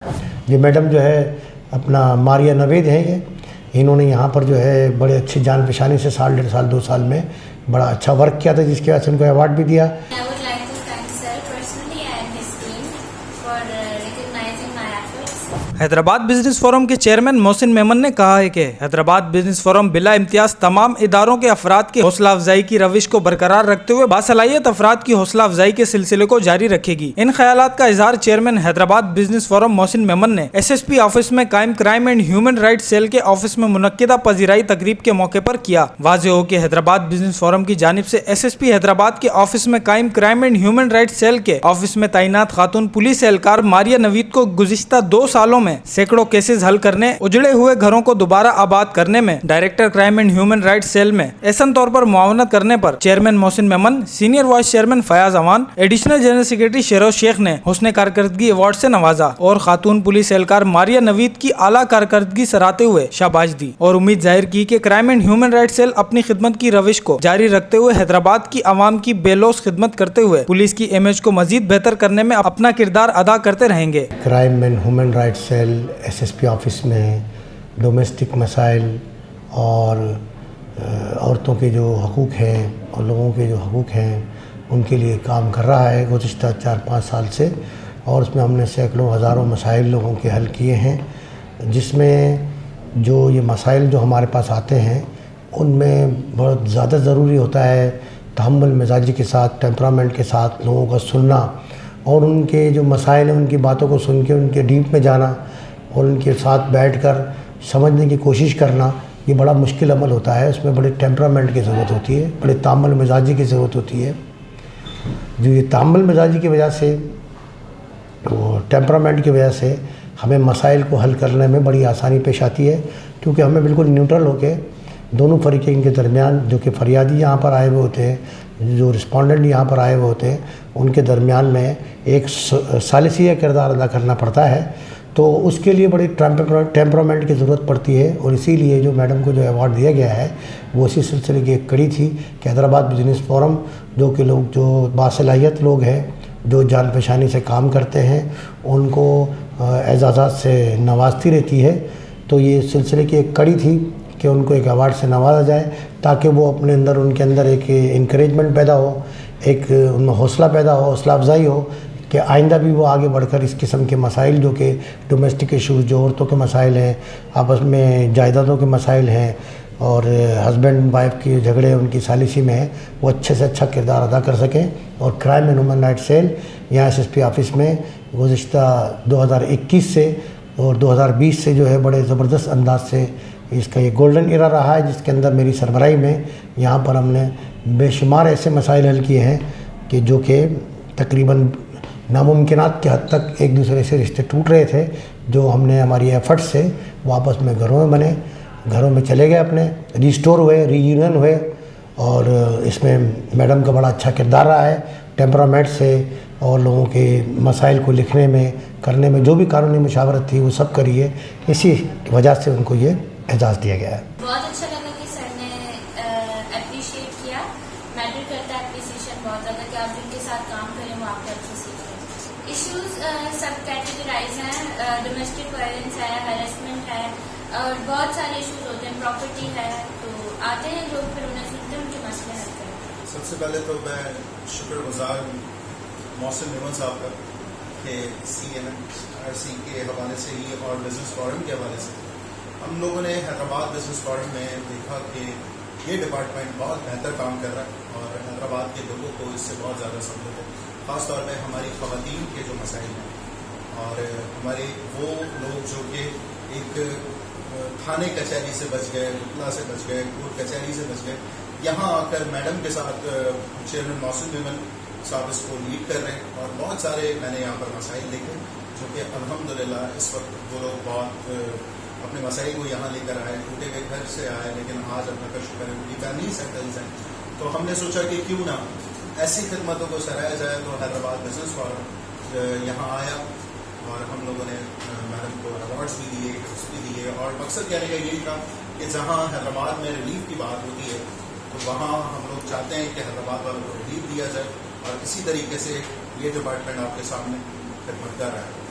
یہ میڈم جو ہے اپنا ماریہ نوید ہیں، انہوں نے یہاں پر جو ہے بڑے اچھی جان پہچانی سے 1.5 2 سال میں بڑا اچھا ورک کیا تھا، جس کی وجہ سے ان کو ایوارڈ بھی دیا۔ حیدرآباد بزنس فورم کے چیئرمین محسن میمن نے کہا ہے کہ حیدرآباد بزنس فورم بلا امتیاز تمام اداروں کے افراد کی حوصلہ افزائی کی روش کو برقرار رکھتے ہوئے باصلاحیت افراد کی حوصلہ افزائی کے سلسلے کو جاری رکھے گی۔ ان خیالات کا اظہار chairman Hyderabad business forum Mohsin Memon نے SSP آفس میں قائم crime and human right cell کے آفس میں منعقدہ پذیرائی تقریب کے موقع پر کیا۔ واضح ہو کہ حیدرآباد بزنس فورم کی جانب سے SSP حیدرآباد کے آفس میں قائم crime and human right cell کے آفس میں تعینات خاتون پولیس اہلکار ماریہ نوید کو گزشتہ 2 سالوں میں سینکڑوں کیسز حل کرنے، اجڑے ہوئے گھروں کو دوبارہ آباد کرنے میں، director crime and human right cell میں احسن طور پر معاونت کرنے پر chairman Mohsin Memon, senior vice chairman Fayyaz Aman, additional general secretary شیروز شیخ نے حسن کارکردگی ایوارڈ سے نوازا اور خاتون پولیس اہلکار ماریہ نوید کی اعلیٰ کارکردگی سراہتے ہوئے شاباش دی اور امید ظاہر کی کہ crime and human right cell اپنی خدمت کی روش کو جاری رکھتے ہوئے حیدرآباد کی عوام کی بے لوث خدمت کرتے ہوئے پولیس کی امیج کو مزید بہتر کرنے میں اپنا کردار ادا کرتے رہیں گے۔ Crime and human right cell SSP office میں ڈومیسٹک مسائل اور عورتوں کے جو حقوق ہیں اور لوگوں کے جو حقوق ہیں ان کے لیے کام کر رہا ہے گزشتہ 4-5 سال سے، اور اس میں ہم نے سینکڑوں ہزاروں مسائل لوگوں کے حل کیے ہیں، جس میں جو یہ مسائل جو ہمارے پاس آتے ہیں ان میں بہت زیادہ ضروری ہوتا ہے تحمل مزاجی کے ساتھ، ٹیمپرامنٹ کے ساتھ لوگوں کا سننا اور ان کے جو مسائل ہیں ان کی باتوں کو سن کے ان کے ڈیپ میں جانا اور ان کے ساتھ بیٹھ کر سمجھنے کی کوشش کرنا۔ یہ بڑا مشکل عمل ہوتا ہے، اس میں بڑے ٹیمپرامنٹ کی ضرورت ہوتی ہے، بڑے تحمل مزاجی کی ضرورت ہوتی ہے۔ جو یہ تحمل مزاجی کی وجہ سے اور ٹیمپرامنٹ کی وجہ سے ہمیں مسائل کو حل کرنے میں بڑی آسانی پیش آتی ہے، کیونکہ ہمیں بالکل نیوٹرل ہو کے دونوں فریقین کے درمیان، جو کہ فریادی یہاں پر آئے ہوئے ہوتے ہیں، جو رسپونڈنٹ یہاں پر آئے ہوئے ہوتے ہیں، ان کے درمیان میں ایک ثالثیہ کردار ادا کرنا پڑتا ہے، تو اس کے لیے بڑی ٹیمپرامنٹ کی ضرورت پڑتی ہے، اور اسی لیے جو میڈم کو جو ایوارڈ دیا گیا ہے وہ اسی سلسلے کی ایک کڑی تھی کہ حیدرآباد بزنس فورم جو کہ لوگ جو باصلاحیت لوگ ہیں، جو جان پہچانی سے کام کرتے ہیں، ان کو اعزازات سے نوازتی رہتی ہے، تو یہ سلسلے کی ایک کڑی تھی کہ ان کو ایک ایوارڈ سے نوازا جائے تاکہ وہ اپنے اندر ان کے اندر ایک انکریجمنٹ پیدا ہو، ایک ان میں حوصلہ پیدا ہو، حوصلہ افزائی ہو کہ آئندہ بھی وہ آگے بڑھ کر اس قسم کے مسائل جو کہ ڈومیسٹک ایشوز، جو عورتوں کے مسائل ہیں، آپس میں جائیدادوں کے مسائل ہیں اور ہسبینڈ وائف کے جھگڑے ان کی ثالثی میں ہیں، وہ اچھے سے اچھا کردار ادا کر سکیں۔ اور crime and human right cell یہاں SSP آفس میں گزشتہ 2021 سے اور 2020 سے جو ہے بڑے زبردست انداز سے اس کا یہ گولڈن ایرا رہا ہے، جس کے اندر میری سربراہی میں یہاں پر ہم نے بے شمار ایسے مسائل حل کیے ہیں کہ جو کہ تقریباً ناممکنات کے حد تک ایک دوسرے سے رشتے ٹوٹ رہے تھے، جو ہم نے ہماری ایفرٹ سے واپس میں گھروں میں بنے، گھروں میں چلے گئے، اپنے ریسٹور ہوئے، ری یونین ہوئے، اور اس میں میڈم کا بڑا اچھا کردار رہا ہے ٹیمپرامنٹ سے، اور لوگوں کے مسائل کو لکھنے میں، کرنے میں جو بھی قانونی مشاورت تھی وہ سب کری ہے، اسی وجہ سے ان کو یہ اعزاز دیا گیا ہے۔ بہت اچھا لگا کہ سر نے اپریشیٹ کیا، میٹر کرتا ہے اپریسیشن بہت زیادہ کہ آپ جن کے ساتھ کام کریں وہ آپ کا اپریسیٹ کریں۔ ایشوز سب کیٹیگرائز ہیں، ڈومیسٹک وائلنس ہے، ہیراسمنٹ ہے اور بہت سارے ایشوز ہوتے ہیں، پراپرٹی ہے، تو آتے ہیں لوگ، پھر انہیں سنتے ہیں، ان کے مسئلے حل کریں۔ سب سے پہلے تو میں شکر گزار محسن میمن صاحب کا کہ CNRC کے حوالے سے ہی اور بزنس فورم کے حوالے سے ہم لوگوں نے حیدرآباد بزنس فورم میں دیکھا کہ یہ ڈپارٹمنٹ بہت بہتر کام کر رہا ہے اور حیدرآباد کے لوگوں کو اس سے بہت زیادہ سہولت ہے، خاص طور پہ ہماری خواتین کے جو مسائل ہیں اور ہمارے وہ لوگ جو کہ ایک تھانے کچہری سے بچ گئے، رتلا سے بچ گئے، کورٹ کچہری سے بچ گئے، یہاں آ کر میڈم کے ساتھ چیئرمین محسن میمن صاحب اس کو لیڈ کر رہے ہیں، اور بہت سارے میں نے یہاں پر مسائل دیکھے جو کہ الحمدللہ اس وقت وہ لوگ بہت اپنے مسائل کو یہاں لے کر آئے، ٹوٹے ہوئے گھر سے آئے، لیکن آج اللہ کا شکر ہے ان کی فیملی سیٹلز ہیں، تو ہم نے سوچا کہ کیوں نہ ایسی خدمتوں کو سراہا جائے، تو حیدرآباد بزنس فورم یہاں آیا اور ہم لوگوں نے میڈم کو ایوارڈس بھی دیے، گفٹس بھی دیے، اور مقصد کہنے کا یہی تھا کہ جہاں حیدرآباد میں ریلیف کی بات ہوتی ہے تو وہاں ہم لوگ چاہتے ہیں کہ حیدرآباد والوں کو ریلیف دیا جائے، اور اسی طریقے سے یہ ڈپارٹمنٹ آپ کے سامنے خدمت کر رہا ہے۔